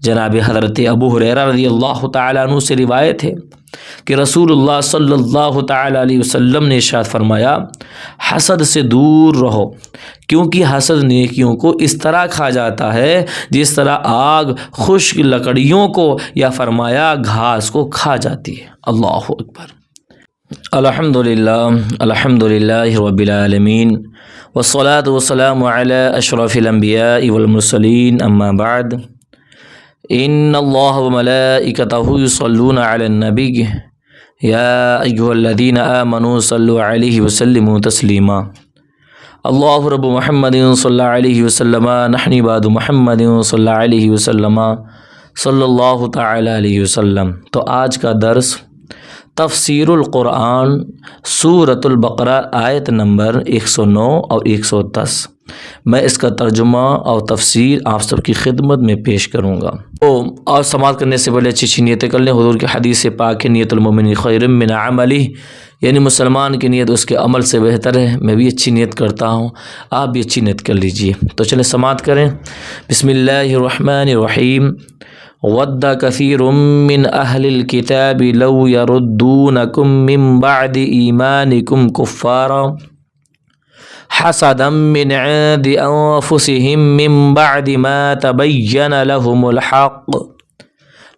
جناب حضرت ابو ہریرہ رضی اللہ تعالیٰ عنہ سے روایت ہے کہ رسول اللہ صلی اللہ تعالیٰ علیہ وسلم نے ارشاد فرمایا، حسد سے دور رہو، کیونکہ حسد نیکیوں کو اس طرح کھا جاتا ہے جس طرح آگ خشک لکڑیوں کو یا فرمایا گھاس کو کھا جاتی ہے۔ اللہ اکبر۔ الحمدللہ رب العالمین، والصلاة والسلام علی اشرف الانبیاء والمرسلین، اما بعد، ان اللہ وملائکتہ یصلون علی النبی یا ایھا الذین آمنوا صلوا علیہ وسلموا تسلیما۔ اللہ رب محمد صلی اللہ علیہ وسلم، نحن عباد محمد صلی اللہ علیہ وسلم، صلی اللہ تعالی علیہ وسلم۔ تو آج کا درس تفسیر القرآن سورۃ البقرہ آیت نمبر 109 اور 110، میں اس کا ترجمہ اور تفسیر آپ سب کی خدمت میں پیش کروں گا۔ اور سماعت کرنے سے پہلے اچھی نیتیں کر لیں۔ حضور کی حدیث پاک ہے، نیت المؤمن خیر من عملہ، یعنی مسلمان کی نیت اس کے عمل سے بہتر ہے۔ میں بھی اچھی نیت کرتا ہوں، آپ بھی اچھی نیت کر لیجئے۔ تو چلیں سماعت کریں۔ بسم اللہ الرحمن الرحیم۔ وَدَّ كَثِيرٌ مِّنْ أَهْلِ الْكِتَابِ لَوْ يَرُدُّونَكُم مِّن بَعْدِ إِيمَانِكُمْ كُفَّارًا حَسَدًا مِّنْ عِندِ أَنفُسِهِم مِّن بَعْدِ مَا تَبَيَّنَ لَهُمُ الْحَقُّ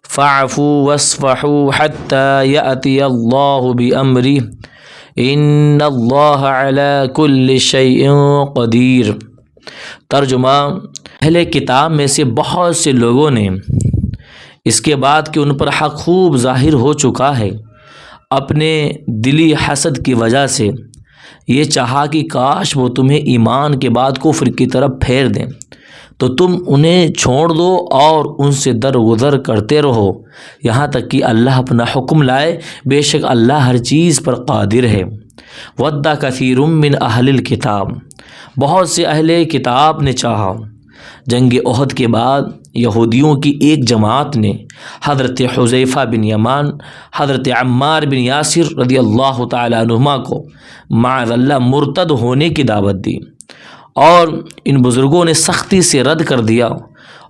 فَاعْفُوا وَاصْفَحُوا حَتَّى يَأْتِيَ اللَّهُ بِأَمْرِهِ إِنَّ اللَّهَ عَلَى كُلِّ شَيْءٍ قَدِيرٌ۔ ترجمہ، اہل کتاب میں سے بہت سے لوگوں نے اس کے بعد کہ ان پر حق خوب ظاہر ہو چکا ہے، اپنے دلی حسد کی وجہ سے یہ چاہا کہ کاش وہ تمہیں ایمان کے بعد کفر کی طرف پھیر دیں، تو تم انہیں چھوڑ دو اور ان سے درگزر کرتے رہو یہاں تک کہ اللہ اپنا حکم لائے، بے شک اللہ ہر چیز پر قادر ہے۔ وَدَّ كَثِيرٌ مِّنْ أَهْلِ الْكِتَابِ، بہت سے اہل کتاب نے چاہا۔ جنگ احد کے بعد یہودیوں کی ایک جماعت نے حضرت حذیفہ بن یمان، حضرت عمار بن یاسر رضی اللہ تعالیٰ عنہما کو معاذ اللہ مرتد ہونے کی دعوت دی، اور ان بزرگوں نے سختی سے رد کر دیا،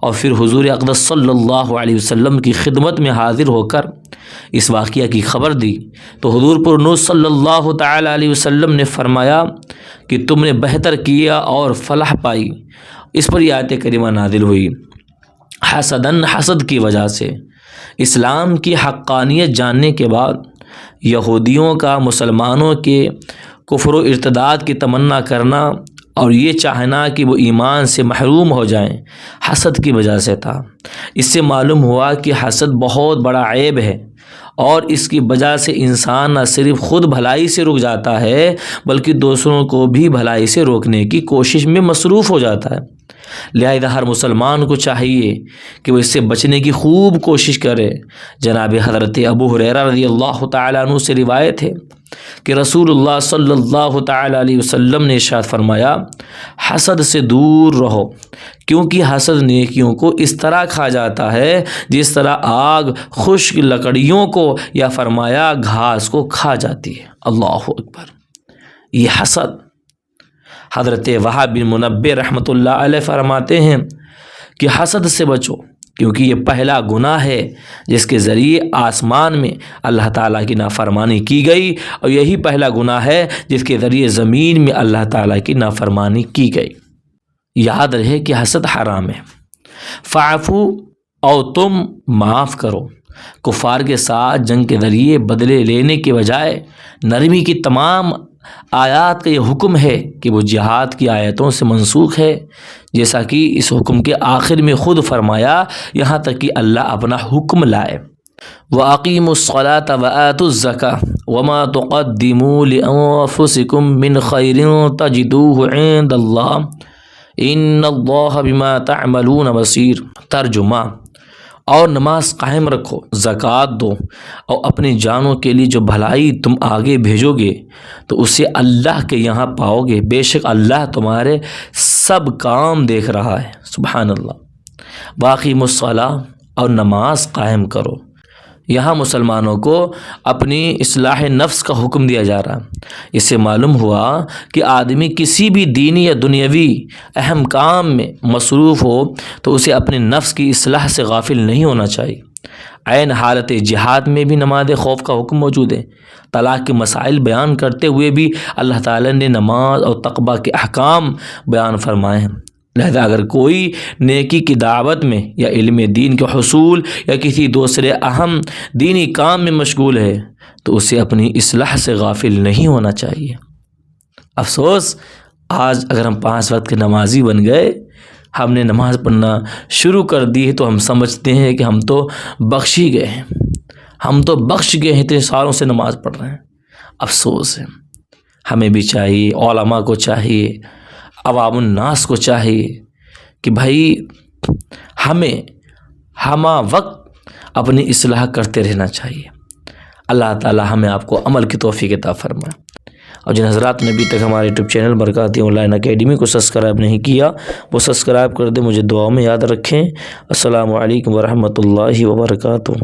اور پھر حضور اقدس صلی اللہ علیہ وسلم کی خدمت میں حاضر ہو کر اس واقعہ کی خبر دی، تو حضور پر نور صلی اللہ تعالیٰ علیہ وسلم نے فرمایا کہ تم نے بہتر کیا اور فلاح پائی۔ اس پر یہ آیت کریمہ نازل ہوئی۔ حسداً، حسد کی وجہ سے اسلام کی حقانیت جاننے کے بعد یہودیوں کا مسلمانوں کے کفر و ارتداد کی تمنا کرنا اور یہ چاہنا کہ وہ ایمان سے محروم ہو جائیں، حسد کی وجہ سے تھا۔ اس سے معلوم ہوا کہ حسد بہت بڑا عیب ہے، اور اس کی وجہ سے انسان نہ صرف خود بھلائی سے رک جاتا ہے بلکہ دوسروں کو بھی بھلائی سے روکنے کی کوشش میں مصروف ہو جاتا ہے۔ لہذا ہر مسلمان کو چاہیے کہ وہ اس سے بچنے کی خوب کوشش کرے۔ جناب حضرت ابو ہریرہ رضی اللہ تعالیٰ عنہ سے روایت ہے کہ رسول اللہ صلی اللہ تعالیٰ علیہ وسلم نے ارشاد فرمایا، حسد سے دور رہو، کیونکہ حسد نیکیوں کو اس طرح کھا جاتا ہے جس طرح آگ خشک لکڑیوں کو یا فرمایا گھاس کو کھا جاتی ہے۔ اللہ اکبر۔ یہ حسد، حضرت وہاب بن منبہ رحمۃ اللہ علیہ فرماتے ہیں کہ حسد سے بچو، کیونکہ یہ پہلا گناہ ہے جس کے ذریعے آسمان میں اللہ تعالیٰ کی نافرمانی کی گئی، اور یہی پہلا گناہ ہے جس کے ذریعے زمین میں اللہ تعالیٰ کی نافرمانی کی گئی۔ یاد رہے کہ حسد حرام ہے۔ فاعفو، اور تم معاف کرو۔ کفار کے ساتھ جنگ کے ذریعے بدلے لینے کے بجائے نرمی کی تمام آیات کا یہ حکم ہے کہ وہ جہاد کی آیتوں سے منسوخ ہے، جیسا کہ اس حکم کے آخر میں خود فرمایا، یہاں تک کہ اللہ اپنا حکم لائے۔ وَأَقِيمُوا الصَّلَاةَ وَآتُوا الزَّكَاةَ وَمَا تُقَدِّمُوا لِأَنفُسِكُم مِّنْ خَيْرٍ تَجِدُوهُ عِندَ اللَّهِ إِنَّ اللَّهَ بِمَا تَعْمَلُونَ بَصِيرٌ۔ ترجمہ، اور نماز قائم رکھو، زکوٰۃ دو، اور اپنی جانوں کے لیے جو بھلائی تم آگے بھیجو گے تو اسے اللہ کے یہاں پاؤ گے، بے شک اللہ تمہارے سب کام دیکھ رہا ہے۔ سبحان اللہ۔ وَأَقِیمُوا الصَّلَاةَ، اور نماز قائم کرو، یہاں مسلمانوں کو اپنی اصلاح نفس کا حکم دیا جا رہا۔ اس سے معلوم ہوا کہ آدمی کسی بھی دینی یا دنیاوی اہم کام میں مصروف ہو تو اسے اپنے نفس کی اصلاح سے غافل نہیں ہونا چاہیے۔ عین حالت جہاد میں بھی نماز خوف کا حکم موجود ہے۔ طلاق کے مسائل بیان کرتے ہوئے بھی اللہ تعالیٰ نے نماز اور تقویٰ کے احکام بیان فرمائے ہیں۔ لہذا اگر کوئی نیکی کی دعوت میں یا علم دین کے حصول یا کسی دوسرے اہم دینی کام میں مشغول ہے تو اسے اپنی اصلاح سے غافل نہیں ہونا چاہیے۔ افسوس، آج اگر ہم 5 وقت کے نمازی بن گئے، ہم نے نماز پڑھنا شروع کر دی ہے تو ہم سمجھتے ہیں کہ ہم تو بخشی گئے ہیں، ہم تو بخش گئے ہیں، اتنے سالوں سے نماز پڑھ رہے ہیں۔ افسوس ہے، ہمیں بھی چاہیے، علماء کو چاہیے، عوام الناس کو چاہیے کہ بھائی ہمیں ہمہ وقت اپنی اصلاح کرتے رہنا چاہیے۔ اللہ تعالی ہمیں آپ کو عمل کی توفیق عطا فرمائے۔ اور جن حضرات نے ابھی تک ہمارے YouTube channel Barkati online academy کو سبسکرائب نہیں کیا وہ سبسکرائب کر دیں، مجھے دعاؤں میں یاد رکھیں۔ السلام علیکم ورحمۃ اللہ وبرکاتہ۔